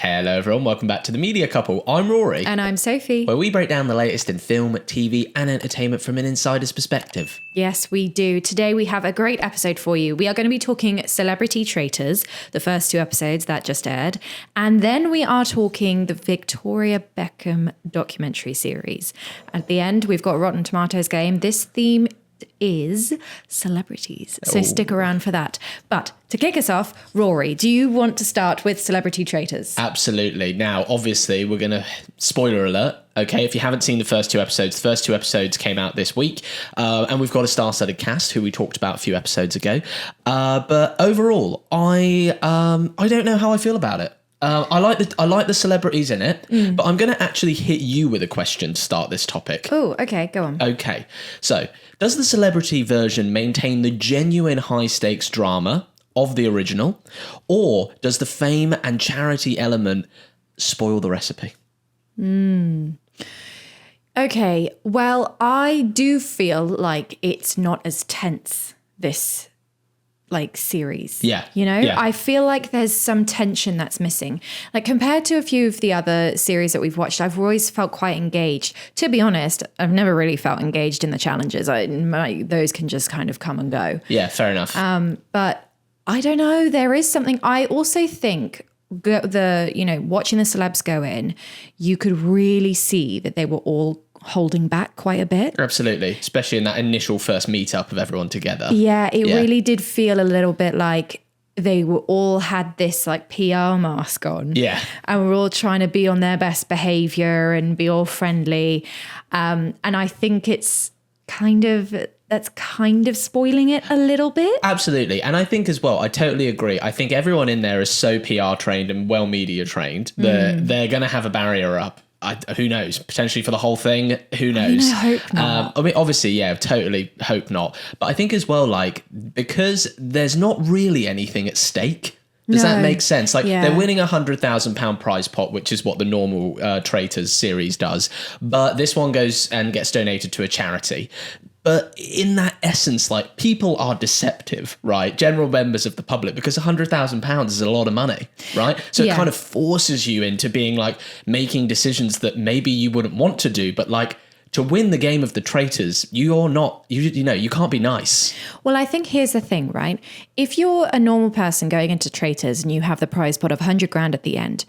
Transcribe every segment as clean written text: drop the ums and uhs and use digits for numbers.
Hello everyone, welcome back to The Media Couple. I'm Rory. And I'm Sophie. Where we break down the latest in film, TV and entertainment from an insider's perspective. Yes, we do. Today we have a great episode for you. We are going to be talking Celebrity Traitors, the first 2 episodes that just aired. And then we are talking the Victoria Beckham documentary series. At the end, we've got Rotten Tomatoes game. This theme is celebrities. So stick around for that. But to kick us off, Rory, do you want to start with Celebrity Traitors? Absolutely. Now, obviously, we're going to, spoiler alert, okay, if you haven't seen the first 2 episodes, the first 2 episodes came out this week, and we've got a star-studded cast who we talked about a few episodes ago. But overall, I don't know how I feel about it. I like the celebrities in it, but I'm going to actually hit you with a question to start this topic. Oh, okay, go on. Okay, so does the celebrity version maintain the genuine high-stakes drama of the original, or does the fame and charity element spoil the recipe? Okay, well, I do feel like it's not as tense, this series. Yeah. You know, yeah. I feel like there's some tension that's missing. Like compared to a few of the other series that we've watched, I've always felt quite engaged. To be honest, I've never really felt engaged in the challenges. Those can just kind of come and go. Yeah, fair enough. But I don't know. There is something. I also think watching the celebs go in, you could really see that they were all holding back quite a bit. Absolutely, especially in that initial first meetup of everyone together. Yeah, it really did feel a little bit like they were all had this like PR mask on. Yeah. And we're all trying to be on their best behavior and be all friendly. And I think that's kind of spoiling it a little bit. Absolutely. And I think as well, I totally agree. I think everyone in there is so PR trained and well media trained that they're going to have a barrier up. Who knows? Potentially for the whole thing. Who knows? I hope not. Obviously, yeah, totally hope not. But I think as well, because there's not really anything at stake. Does that make sense? They're winning £100,000 prize pot, which is what the normal Traitors series does. But this one goes and gets donated to a charity. But in that essence, people are deceptive, right? General members of the public, because £100,000 is a lot of money, right? So it kind of forces you into being making decisions that maybe you wouldn't want to do, but to win the game of the traitors, you can't be nice. Well, I think here's the thing, right? If you're a normal person going into Traitors and you have the prize pot of 100 grand at the end,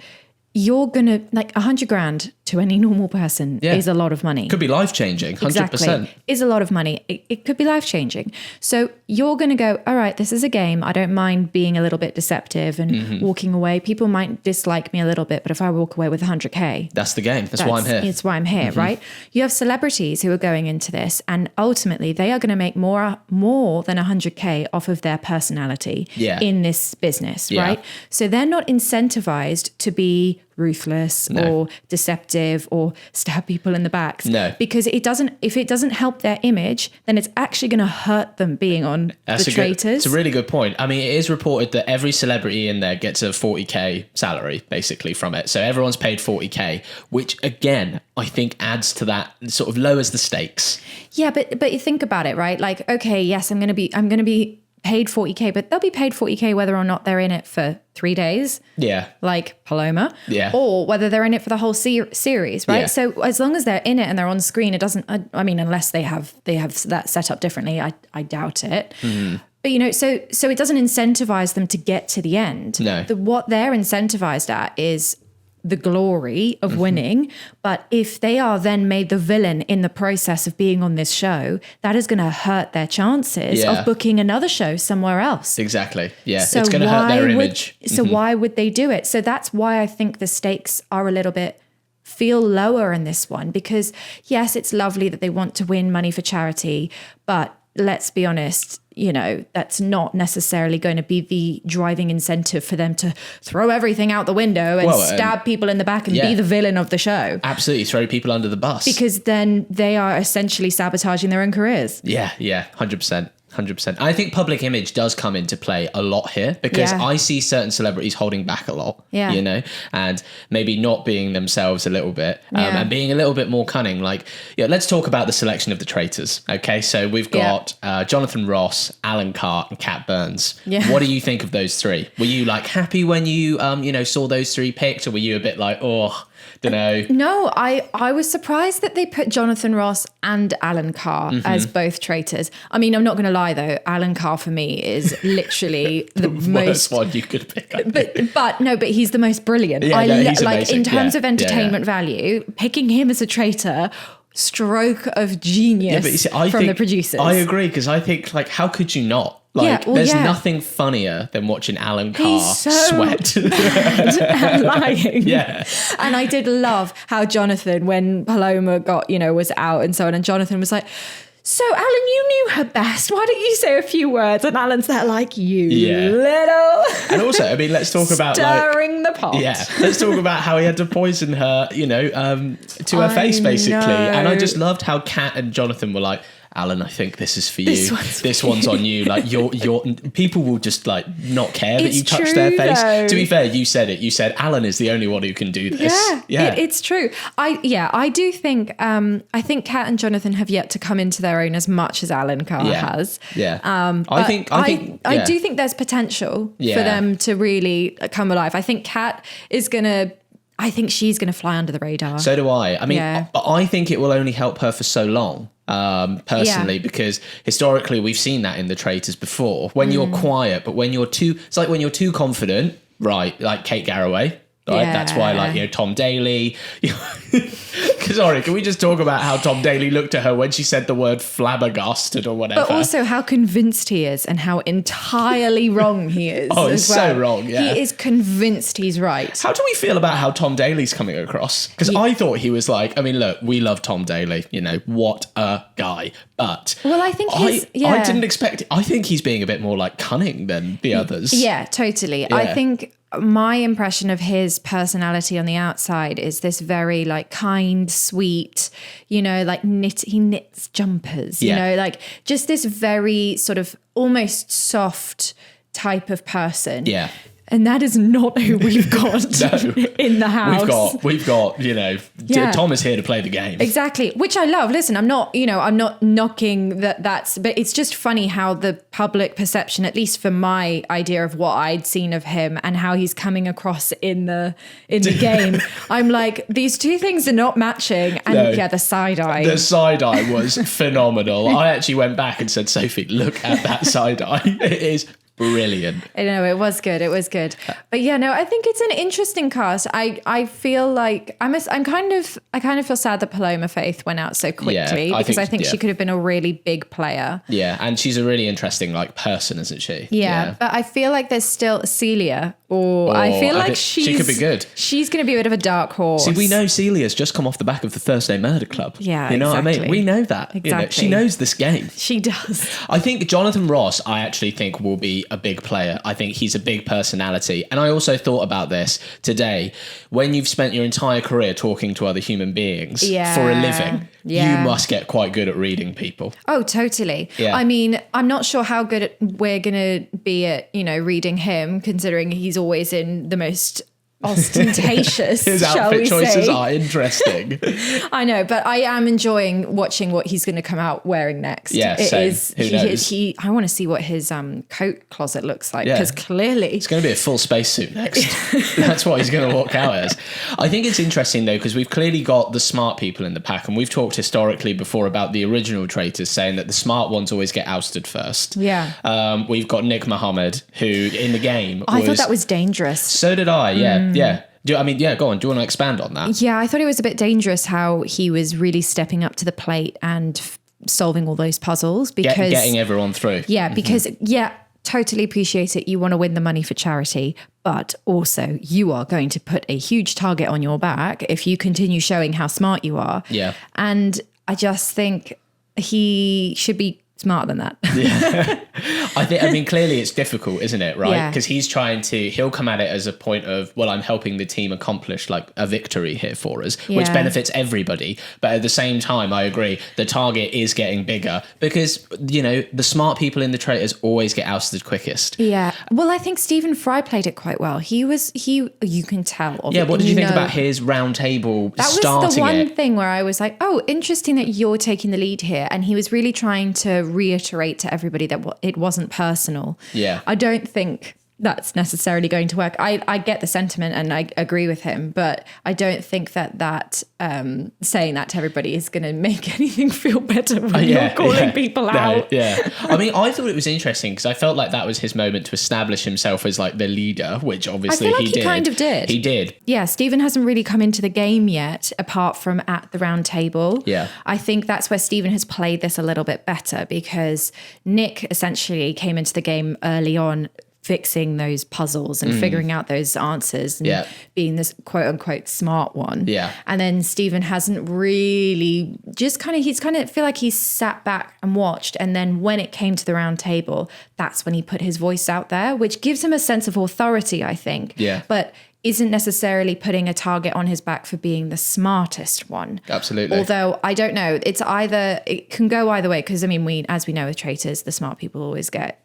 you're gonna 100 grand to any normal person is a lot of money. Could be life-changing, 100%. Exactly. Is a lot of money. It could be life-changing. So you're going to go, all right, this is a game. I don't mind being a little bit deceptive and walking away. People might dislike me a little bit, but if I walk away with 100K. That's the game. That's why I'm here. It's why I'm here, right? You have celebrities who are going into this and ultimately they are going to make more than 100K off of their personality in this business, right? So they're not incentivized to be ruthless or deceptive or stab people in the backs. No. Because if it doesn't help their image, then it's actually going to hurt them being on the Traitors. It's a really good point. I mean, it is reported that every celebrity in there gets a 40K salary, basically, from it. So everyone's paid 40K, which, again, I think adds to that, sort of lowers the stakes. Yeah, but you think about it, right? Okay, yes, I'm going to be paid 40K, but they'll be paid 40K whether or not they're in it for 3 days. Yeah. Like Paloma. Yeah. Or whether they're in it for the whole series, right? Yeah. So as long as they're in it and they're on screen, it doesn't, I mean, unless they have that set up differently, I doubt it. But, so it doesn't incentivize them to get to the end. No. What they're incentivized at is the glory of winning. But if they are then made the villain in the process of being on this show, that is going to hurt their chances of booking another show somewhere else. Exactly. Yeah. So it's going to hurt their image. So why would they do it? So that's why I think the stakes are a little bit feel lower in this one, because yes, it's lovely that they want to win money for charity, but let's be honest, that's not necessarily going to be the driving incentive for them to throw everything out the window and stab people in the back and be the villain of the show. Absolutely, throw people under the bus. Because then they are essentially sabotaging their own careers. Yeah, 100%. 100%. I think public image does come into play a lot here because I see certain celebrities holding back a lot, you know, and maybe not being themselves a little bit and being a little bit more cunning. Like, let's talk about the selection of the traitors. Okay, so we've got Jonathan Ross, Alan Carr, and Kat Burns. Yeah. What do you think of those three? Were you like happy when you, saw those three picked, or were you a bit like, oh, don't know? No, I was surprised that they put Jonathan Ross and Alan Carr as both traitors. I mean, I'm not going to lie though, Alan Carr for me is literally the worst one you could pick. But he's the most brilliant. Yeah, he's amazing. In terms of entertainment value, picking him as a traitor, stroke of genius from the producers. I agree, because I think, like, how could you not? Like, there's nothing funnier than watching Alan Carr sweat. And lying. Yeah. And I did love how Jonathan, when Paloma was out and so on, and Jonathan was like, so Alan, you knew her best. Why don't you say a few words? And Alan's there like, little. And also, I mean, let's talk about stirring the pot. Yeah, let's talk about how he had to poison her, to her face, basically. And I just loved how Kat and Jonathan were like, Alan, I think this is for you. This one's on you. Like, your people will just like not care that you touch their face. Though. To be fair, you said it. You said Alan is the only one who can do this. Yeah. It's true. I do think. I think Kat and Jonathan have yet to come into their own as much as Alan Carr has. Yeah. I do think there's potential for them to really come alive. I think Kat is gonna. I think she's going to fly under the radar. So do I. I mean, but I think it will only help her for so long, personally, because historically we've seen that in the Traitors before. When you're quiet, but when you're it's like when you're too confident, right? Like Kate Garraway, right? Yeah. That's why, like, Tom Daley. Sorry, can we just talk about how Tom Daley looked at her when she said the word flabbergasted or whatever? But also how convinced he is and how entirely wrong he is. He's so wrong, yeah. He is convinced he's right. How do we feel about how Tom Daley's coming across? Because I thought he was like, I mean, look, we love Tom Daley, what a guy. But I think I didn't expect it. I think he's being a bit more like cunning than the others. Yeah, totally. Yeah. I think my impression of his personality on the outside is this very like kind, sweet, like he knits jumpers, like just this very sort of almost soft type of person. Yeah. And that is not who we've got in the house. We've got, Tom is here to play the game. Exactly, which I love. Listen, I'm not knocking that's, but it's just funny how the public perception, at least for my idea of what I'd seen of him and how he's coming across in the game, I'm like, these two things are not matching. And the side eye. The side eye was phenomenal. I actually went back and said, Sophie, look at that side eye. It is brilliant. I know, it was good. But I think it's an interesting cast. I feel like I kind of feel sad that Paloma Faith went out so quickly because I think she could have been a really big player. Yeah, and she's a really interesting person, isn't she? Yeah, but I feel like there's still Celia, I feel like she could be good. She's going to be a bit of a dark horse. See, we know Celia's just come off the back of the Thursday Murder Club. Yeah, what I mean? We know that. Exactly. She knows this game. She does. I think Jonathan Ross, I actually think will be a big player. I think he's a big personality. And I also thought about this today. When you've spent your entire career talking to other human beings for a living, you must get quite good at reading people. Oh, totally. Yeah. I mean, I'm not sure how good we're going to be at, reading him, considering he's always in the most ostentatious. His outfit choices are interesting. I know, but I am enjoying watching what he's going to come out wearing next. Yeah, same. Who knows? I want to see what his coat closet looks like, because clearly it's going to be a full spacesuit next. That's what he's going to walk out as. I think it's interesting though, because we've clearly got the smart people in the pack, and we've talked historically before about the original Traitors saying that the smart ones always get ousted first. Yeah. We've got Nick Mohammed, who in the game I thought that was dangerous. So did I. Yeah. Yeah. Go on. Do you want to expand on that? Yeah, I thought it was a bit dangerous how he was really stepping up to the plate and solving all those puzzles, because getting everyone through. Yeah, because totally appreciate it. You want to win the money for charity, but also you are going to put a huge target on your back if you continue showing how smart you are. Yeah. And I just think he should be smarter than that. Yeah. I mean, clearly it's difficult, isn't it? Right. Because he'll come at it as a point of, well, I'm helping the team accomplish like a victory here for us, which benefits everybody. But at the same time, I agree, the target is getting bigger because, you know, the smart people in the Traitors always get ousted quickest. Yeah. Well, I think Stephen Fry played it quite well. You can tell. Yeah. What did you think about his round table starting it? That was the one thing where I was like, oh, interesting that you're taking the lead here. And he was really trying to reiterate to everybody that it wasn't personal. Yeah. I don't think that's necessarily going to work. I get the sentiment and I agree with him, but I don't think that saying that to everybody is going to make anything feel better when you're calling people out. I mean, I thought it was interesting because I felt like that was his moment to establish himself as like the leader, which obviously I feel like he kind of did. He did. Yeah, Stephen hasn't really come into the game yet, apart from at the round table. Yeah. I think that's where Stephen has played this a little bit better because Nick essentially came into the game early on fixing those puzzles and figuring out those answers and being this quote unquote smart one. Yeah. And then Stephen hasn't really feel like he's sat back and watched. And then when it came to the round table, that's when he put his voice out there, which gives him a sense of authority, I think. Yeah. But isn't necessarily putting a target on his back for being the smartest one. Absolutely. Although I don't know, it can go either way. Because I mean, as we know with Traitors, the smart people always get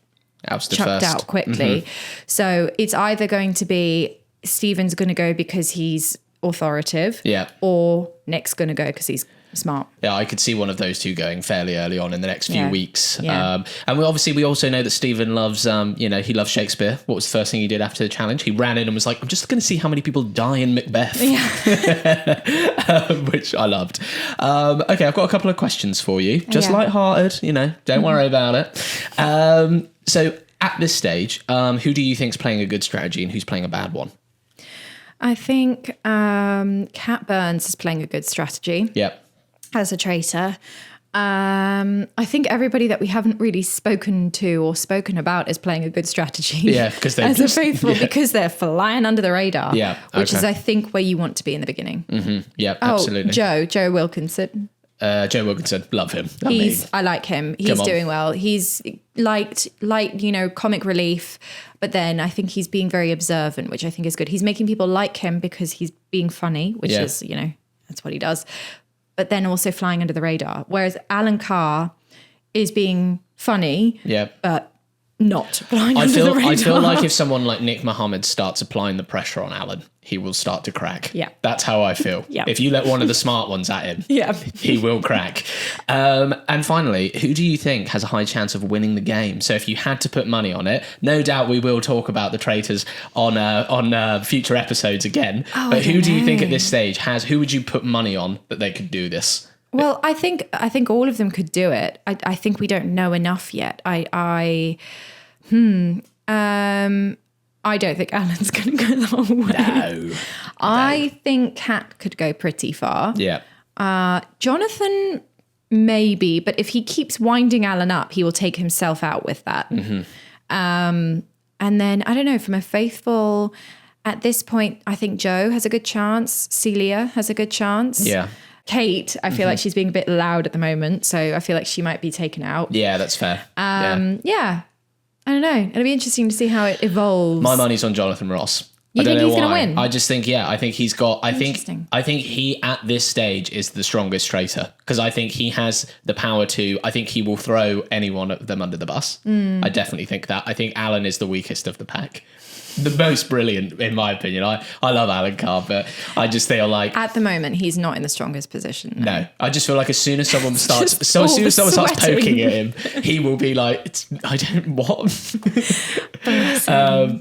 chucked out quickly. So it's either going to be Stephen's going to go because he's authoritative, or Nick's going to go because he's smart. Yeah, I could see one of those two going fairly early on in the next few weeks. Yeah. And we also know that Stephen loves, he loves Shakespeare. What was the first thing he did after the challenge? He ran in and was like, I'm just going to see how many people die in Macbeth. Yeah. Which I loved. Okay, I've got a couple of questions for you. Just lighthearted, don't worry about it. So at this stage, who do you think's playing a good strategy and who's playing a bad one? I think Kat Burns is playing a good strategy. Yep. As a traitor. I think everybody that we haven't really spoken to or spoken about is playing a good strategy. Yeah, because they're because they're flying under the radar. Yeah, which is, I think, where you want to be in the beginning. Mm-hmm. Yeah, absolutely. Joe Wilkinson. Joe Wilkinson, love him. I like him. He's doing well. He's liked, comic relief, but then I think he's being very observant, which I think is good. He's making people like him because he's being funny, which is, that's what he does. But then also flying under the radar. Whereas Alan Carr is being funny, but not flying under the radar. I feel like if someone like Nick Mohammed starts applying the pressure on Alan, he will start to crack. Yeah. That's how I feel. Yeah. If you let one of the smart ones at him, he will crack. And finally, who do you think has a high chance of winning the game? So if you had to put money on it, no doubt we will talk about the Traitors on future episodes again. But who do you think at this stage who would you put money on that they could do this? Well, I think all of them could do it. I think we don't know enough yet. I don't think Alan's going to go the whole way. No. I think Kat could go pretty far. Yeah. Jonathan, maybe, but if he keeps winding Alan up, he will take himself out with that. Mm-hmm. And then, I don't know, from a faithful, at this point, I think Joe has a good chance. Celia has a good chance. Yeah. Kate, I feel like she's being a bit loud at the moment, so I feel like she might be taken out. Yeah, that's fair. Yeah. I don't know. It'll be interesting to see how it evolves. My money's on Jonathan Ross. You think he's going to win? I just think, I think he's got, I think he at this stage is the strongest traitor because I think he has the power I think he will throw any one of them under the bus. I definitely think that. I think Alan is the weakest of the pack. The most brilliant, in my opinion. I love Alan Carr, but I just feel like at the moment he's not in the strongest position. No, I just feel like as soon as someone starts, poking at him, he will be like, "I don't what."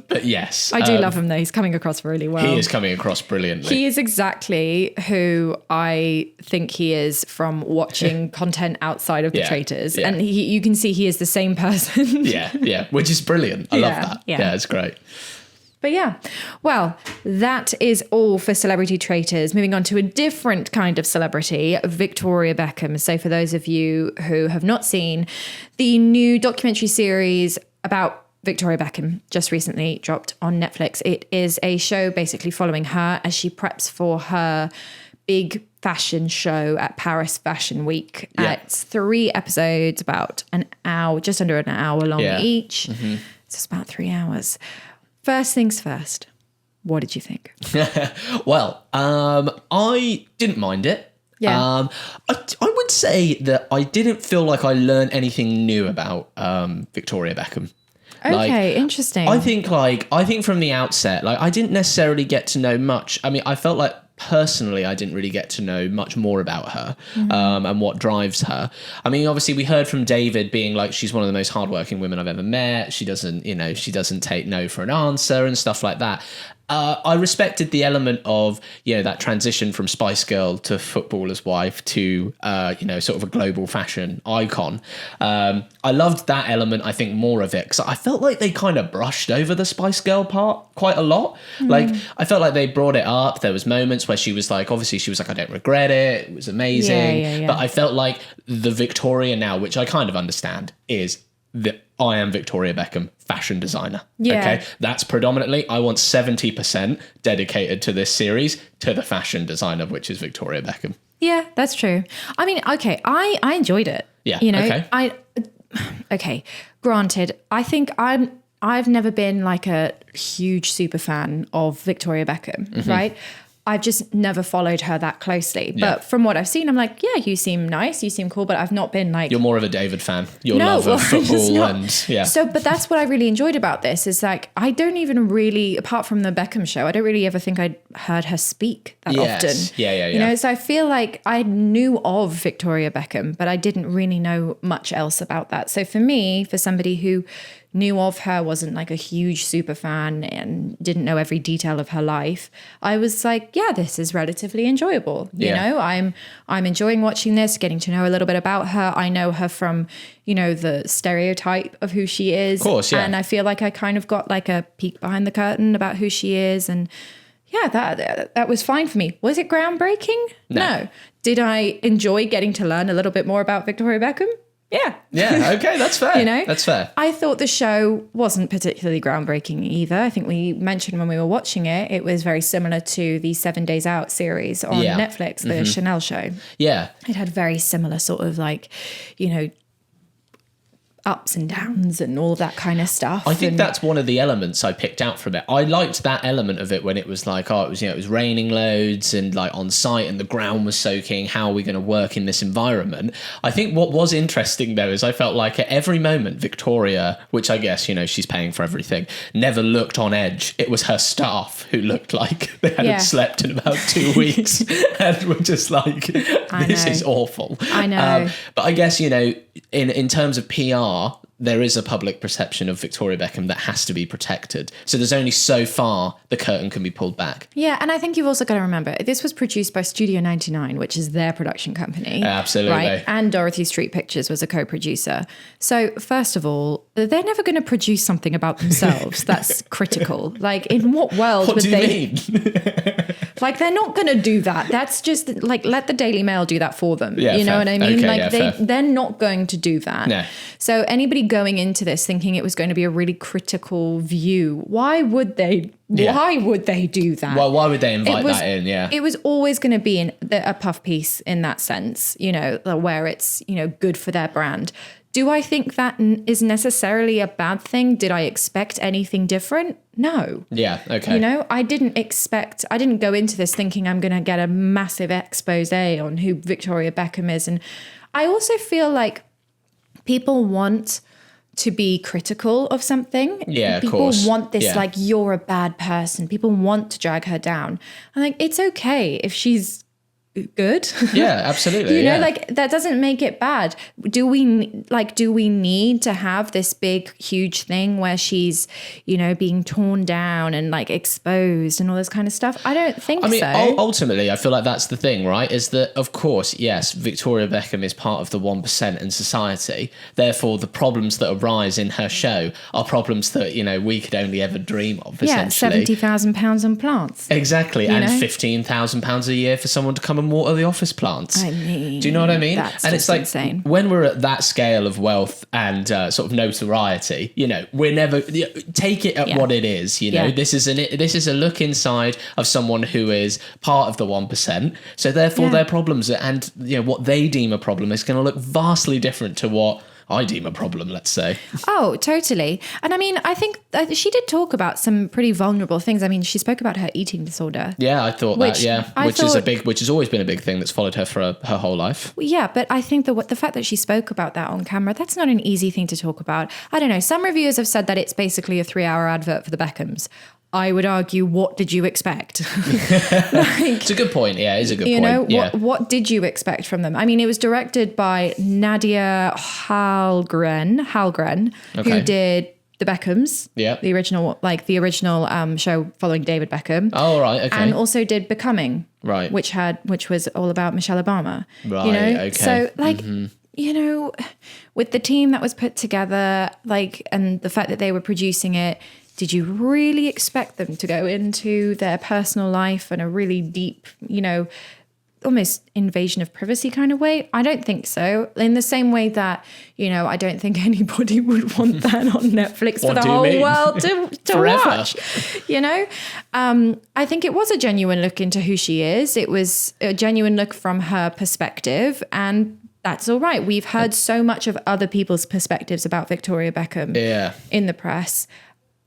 But yes, I do love him though. He's coming across really well. He is coming across brilliantly. He is exactly who I think he is from watching content outside of the Traitors, and you can see he is the same person. yeah, which is brilliant. I love that. Yeah, it's great. But yeah, well, that is all for Celebrity Traitors. Moving on to a different kind of celebrity, Victoria Beckham. So for those of you who have not seen the new documentary series about Victoria Beckham, just recently dropped on Netflix. It is a show basically following her as she preps for her big fashion show at Paris Fashion Week. It's 3 episodes, about an hour, just under an hour long each. So it's about 3 hours. First things first, what did you think? Well, I didn't mind it. Yeah. I would say that I didn't feel like I learned anything new about Victoria Beckham. Okay, interesting. I think from the outset, I didn't necessarily get to know much. I mean, I felt like personally, I didn't really get to know much more about her and what drives her. I mean, obviously, we heard from David being like, she's one of the most hardworking women I've ever met. She doesn't take no for an answer and stuff like that. I respected the element of, that transition from Spice Girl to footballer's wife to, sort of a global fashion icon. I loved that element, I think, more of it, because I felt like they kind of brushed over the Spice Girl part quite a lot. Like, I felt like they brought it up. There was moments where she was like, I don't regret it. It was amazing. Yeah. But I felt like the Victoria now, which I kind of understand, is that I am Victoria Beckham, fashion designer. Yeah. Okay. That's predominantly, I want 70% dedicated to this series to the fashion designer, which is Victoria Beckham. Yeah, that's true. I mean, okay, I enjoyed it. Yeah. Okay. Okay. Granted, I think I've never been like a huge super fan of Victoria Beckham, right? I've just never followed her that closely. But from what I've seen, I'm like, yeah, you seem nice, you seem cool, but I've not been like... You're more of a David fan. Your love of football and... Yeah. So, but that's what I really enjoyed about this is like, I don't even really, apart from the Beckham show, I don't really ever think I'd heard her speak that often. Yeah. So I feel like I knew of Victoria Beckham, but I didn't really know much else about that. So for me, for somebody who knew of her, wasn't like a huge super fan and didn't know every detail of her life, I was like, yeah, this is relatively enjoyable. You know, I'm enjoying watching this, getting to know a little bit about her. I know her from, the stereotype of who she is. Of course, yeah. And I feel like I kind of got like a peek behind the curtain about who she is. And yeah, that was fine for me. Was it groundbreaking? No. Did I enjoy getting to learn a little bit more about Victoria Beckham? Yeah. Yeah. Okay. That's fair. That's fair. I thought the show wasn't particularly groundbreaking either. I think we mentioned when we were watching it, it was very similar to the 7 Days Out series on Netflix, the Chanel show. Yeah. It had very similar sort of like, ups and downs and all that kind of stuff. I think that's one of the elements I picked out from it. I liked that element of it when it was like, it was raining loads and like on site and the ground was soaking. How are we going to work in this environment? I think what was interesting though is I felt like at every moment Victoria, which I guess, she's paying for everything, never looked on edge. It was her staff who looked like they hadn't slept in about 2 weeks and were just like, this is awful. I know. But I guess, in terms of PR, there is a public perception of Victoria Beckham that has to be protected. So there's only so far the curtain can be pulled back. Yeah, and I think you've also got to remember, this was produced by Studio 99, which is their production company. Absolutely. Right? And Dorothy Street Pictures was a co-producer. So first of all, they're never going to produce something about themselves that's critical. Like, in what world would they... What do you mean? Like, they're not going to do that. That's just, like, let the Daily Mail do that for them. Yeah, you know what I mean? Okay, like, they're not going to do that. No. So anybody going into this thinking it was going to be a really critical view, why would they? Yeah. Why would they do that? Well, why would they invite that in? Yeah. It was always going to be a puff piece in that sense, where it's, good for their brand. Do I think that is necessarily a bad thing? Did I expect anything different? No. Yeah, okay. I didn't go into this thinking I'm going to get a massive expose on who Victoria Beckham is. And I also feel like people want to be critical of something. Yeah, people of course. Want this, like, you're a bad person. People want to drag her down. I'm like, it's okay if she's good. Yeah, absolutely. Like, that doesn't make it bad. Do we need to have this big, huge thing where she's, being torn down and like exposed and all this kind of stuff? I don't think so. I mean, ultimately, I feel like that's the thing, right? Is that, of course, yes, Victoria Beckham is part of the 1% in society. Therefore, the problems that arise in her show are problems that, we could only ever dream of, essentially. £70,000 on plants. Exactly. And £15,000 a year for someone to come and and water the office plants. I mean, do you know what I mean? That's and it's like insane. When we're at that scale of wealth and sort of notoriety, we're never take it at what it is. This is a look inside of someone who is part of the 1%. So therefore, their problems and what they deem a problem is going to look vastly different to what I deem a problem, let's say. Oh, totally. And I mean, I think she did talk about some pretty vulnerable things. I mean, she spoke about her eating disorder. Yeah, I thought which has always been a big thing that's followed her for her whole life. Yeah, but I think the fact that she spoke about that on camera, that's not an easy thing to talk about. I don't know. Some reviewers have said that it's basically a 3-hour advert for the Beckhams. I would argue, what did you expect? It's a good point. Yeah, it's a good point. What did you expect from them? I mean, it was directed by Nadia Halgren, who did The Beckhams, the original show following David Beckham. Oh, right, okay. And also did Becoming, right, which was all about Michelle Obama. Right, okay. So with the team that was put together, and the fact that they were producing it, did you really expect them to go into their personal life in a really deep, almost invasion of privacy kind of way? I don't think so. In the same way that, I don't think anybody would want that on Netflix for the whole world to watch. I think it was a genuine look into who she is. It was a genuine look from her perspective, and that's all right. We've heard so much of other people's perspectives about Victoria Beckham in the press.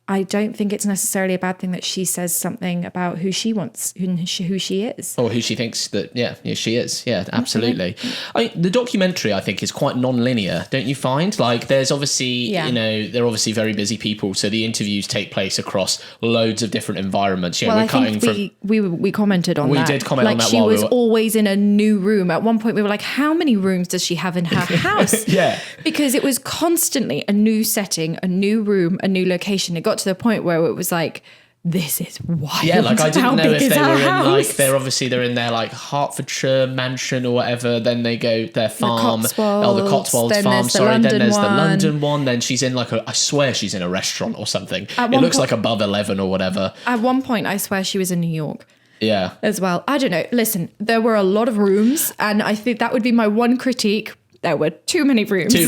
I don't think it's necessarily a bad thing that she says something about who she wants, who she is. Or who she thinks that, she is. Yeah, absolutely. The documentary, I think, is quite non-linear, don't you find? There's obviously, they're obviously very busy people, so the interviews take place across loads of different environments. Well, I think we commented on that. We did comment on that. She was always in a new room. At one point, we were like, how many rooms does she have in her house? Yeah. Because it was constantly a new setting, a new room, a new location. It got to the point where it was like, this is wild. Yeah, I didn't know if they were they're in their Hertfordshire mansion or whatever. Then they go their farm, the Cotswolds farm. Then there's the London one. Then she's in I swear she's in a restaurant or something. It looks like above 11 or whatever. At one point, I swear she was in New York. Yeah. As well. I don't know. Listen, there were a lot of rooms, and I think that would be my one critique. There were too many rooms. Too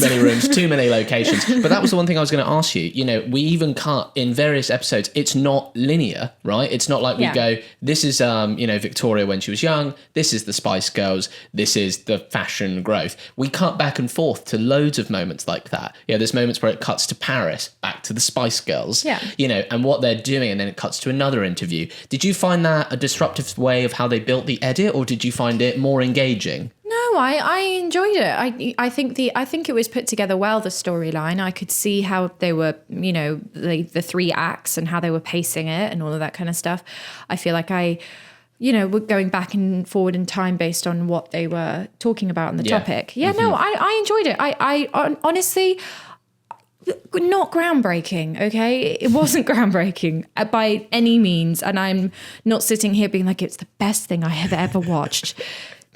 many locations. But that was the one thing I was going to ask you. We even cut in various episodes. It's not linear, right? It's not like we go, this is, Victoria when she was young. This is the Spice Girls. This is the fashion growth. We cut back and forth to loads of moments like that. Yeah, there's moments where it cuts to Paris, back to the Spice Girls. Yeah. And what they're doing, and then it cuts to another interview. Did you find that a disruptive way of how they built the edit, or did you find it more engaging? No, I enjoyed it. I think it was put together well, the storyline. I could see how they were, the 3 acts and how they were pacing it and all of that kind of stuff. I feel like we're going back and forward in time based on what they were talking about on the topic. Yeah, no, I enjoyed it. I honestly, not groundbreaking, okay? It wasn't groundbreaking by any means. And I'm not sitting here being like, it's the best thing I have ever watched.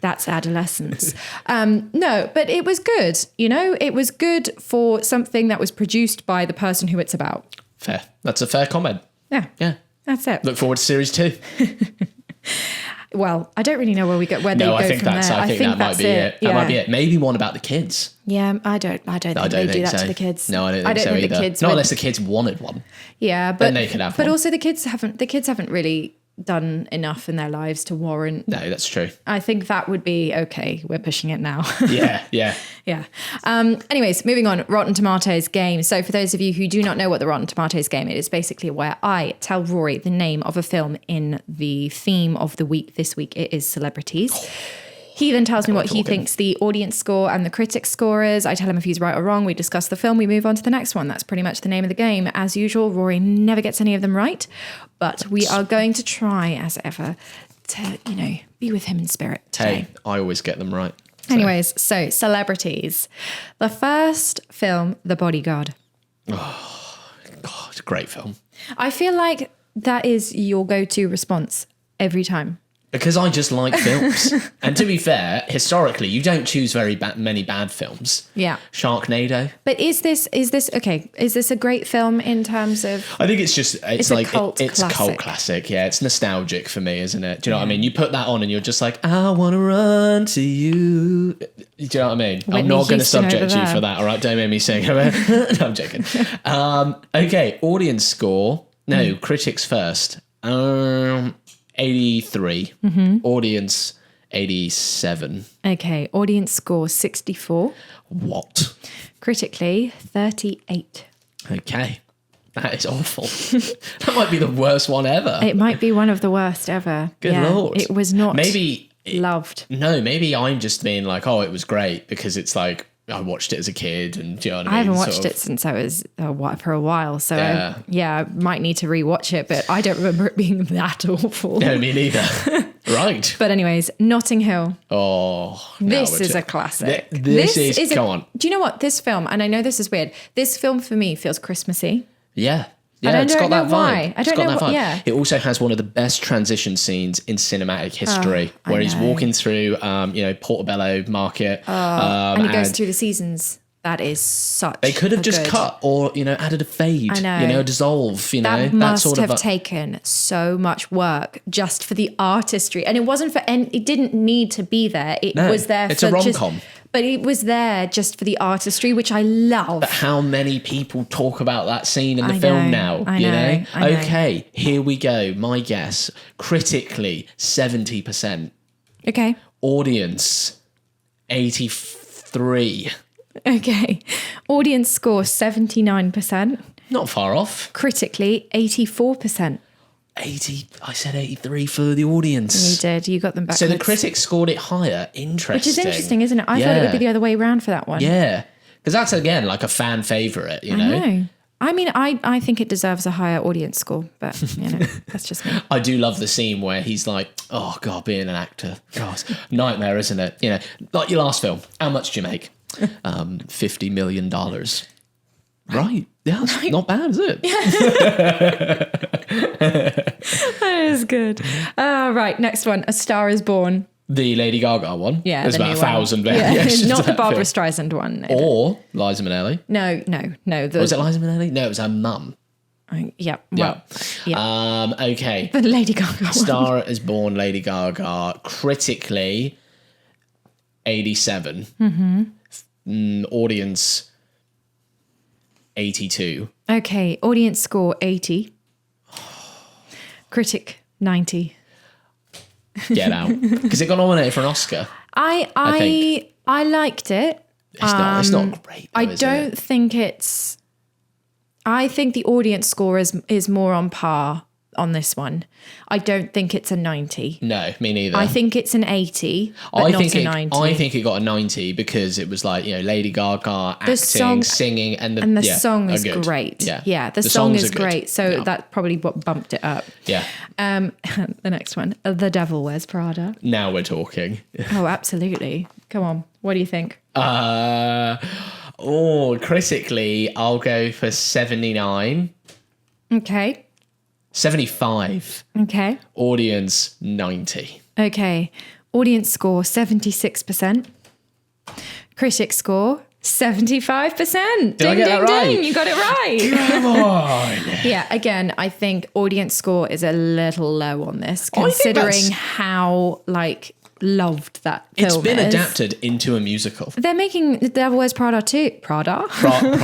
That's adolescence. No, but it was good. It was good for something that was produced by the person who it's about. Fair. That's a fair comment. Yeah. Yeah. That's it. Look forward to series 2. Well, I don't really know where they go from there. I think that might be it. That might be it. Maybe one about the kids. Yeah, I don't think they do that to the kids. No, I don't think so either. Not unless the kids wanted one. Yeah, but then they could have one. But also the kids haven't really done enough in their lives to warrant. No, that's true. I think that would be okay. We're pushing it now. Yeah. Anyways, moving on. Rotten Tomatoes game. So for those of you who do not know what the Rotten Tomatoes game is, basically where I tell Rory the name of a film in the theme of the week. This week it is celebrities. He then tells me what he thinks the audience score and the critic score is. I tell him if he's right or wrong. We discuss the film. We move on to the next one. That's pretty much the name of the game. As usual, Rory never gets any of them right. But we are going to try, as ever, to, be with him in spirit today. Hey, I always get them right. So. Anyways, so celebrities. The first film, The Bodyguard. Oh, God, great film. I feel like that is your go-to response every time. Because I just like films. And to be fair, historically, you don't choose many bad films. Yeah. Sharknado. But is this okay? Is this a great film in terms of? I think it's a like cult it's classic. cult classic. Yeah, it's nostalgic for me, isn't it? Do you know what I mean? You put that on and you're just like, I want to run to you. Do you know what I mean? Whitney I'm not going to Houston subject over you there. for that. All right, don't make me sing. No, I'm joking. Okay, audience score. No, critics first. 83. Audience 87. Okay, audience score 64. What? Critically 38. Okay. That is awful. That might be the worst one ever. It might be one of the worst ever. Good Lord. It was not maybe loved. No, maybe I'm just being like, oh, it was great because it's like I watched it as a kid and do you know what I mean? I haven't Sort watched of- it since I was for a while. So Yeah. I might need to rewatch it, but I don't remember it being that awful. No, me neither. Right. But anyways, Notting Hill. Oh, This is a classic. This is come on. Do you know what? This film, and I know this is weird, this film for me feels Christmassy. Yeah. I Yeah, don't it's got know that why. vibe. I It's don't got know that what- vibe. yeah. It also has one of the best transition scenes in cinematic history, I where he's know. walking through, Portobello Market, And he goes through the seasons. That is such. They could have a just good- cut or I added a fade, know. a dissolve, That that must sort have of. taken so much work just for the artistry, and it wasn't for any. It didn't need to be there. It No, was there. it's for a just- rom-com. but it was there just for the artistry, which I love. How many people talk about that scene in the I film know, now? I you know, know? I know. Okay, here we go. My guess: critically 70%, Okay. audience 83. Okay. Audience score 79%. Not far off. Critically 84%. 80. I said 83 for the audience. You did. You got them back. So the critics scored it higher. Interesting. Which is interesting, isn't it? I thought it would be the other way around for that one. Yeah. Because that's, again, like a fan favourite, you I know? know. I mean, I think it deserves a higher audience score, but that's just me. I do love the scene where he's like, oh, God, being an actor. God, it's a nightmare, isn't it? Like your last film. How much do you make? $50 million. Right. Yeah, that's not bad, is it? That is good. Right, next one. A Star is Born. The Lady Gaga one. Yeah, There's the about new 1,000 one. variations. Yeah, not of the that Barbara film. Streisand one. Or Liza Minnelli. No. Was it Liza Minnelli? No, it was her mum. Yeah. Well, yeah. Okay. The Lady Gaga one. Star is Born, Lady Gaga. Critically, 87. Audience, 82. Okay. Audience score 80. Critic 90. Get out. Because it got nominated for an Oscar. I think. liked it. It's not great, though, I is don't it? think it's. I think the audience score is more on par on this one. I don't think it's a 90. No, me neither. I think it's an 80, but not a 90. I think it got a 90 because it was like, Lady Gaga acting, singing, and the song is good. great. Yeah, The song songs is are good. great. So Yeah. that's probably what bumped it up. Yeah. The next one, The Devil Wears Prada. Now we're talking. Oh, absolutely. Come on. What do you think? Critically, I'll go for 79. Okay. 75. Okay. Audience, 90. Okay. Audience score 76%. Critic score 75%. Did I get that right? Ding. You got it right. Come on. Yeah, again, I think audience score is a little low on this, I think considering that's- how loved that film It's been is. adapted into a musical. They're making The Devil Wears Prada too. Prada? Prada.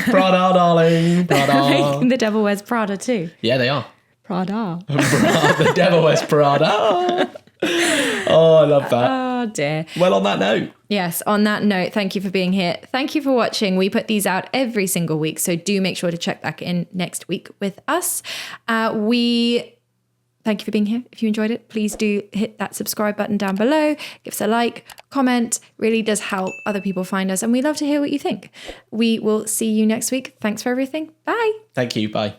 Prada, darling. They're Prada. making The Devil Wears Prada too. Yeah, they are. Prada. The Devil Wears Prada. Oh, I love that. Oh dear. Well, on that note. Yes, on that note, thank you for being here. Thank you for watching. We put these out every single week, so do make sure to check back in next week with us. We thank you for being here. If you enjoyed it, please do hit that subscribe button down below. Give us a like, comment. Really does help other people find us, and we love to hear what you think. We will see you next week. Thanks for everything. Bye. Thank you. Bye.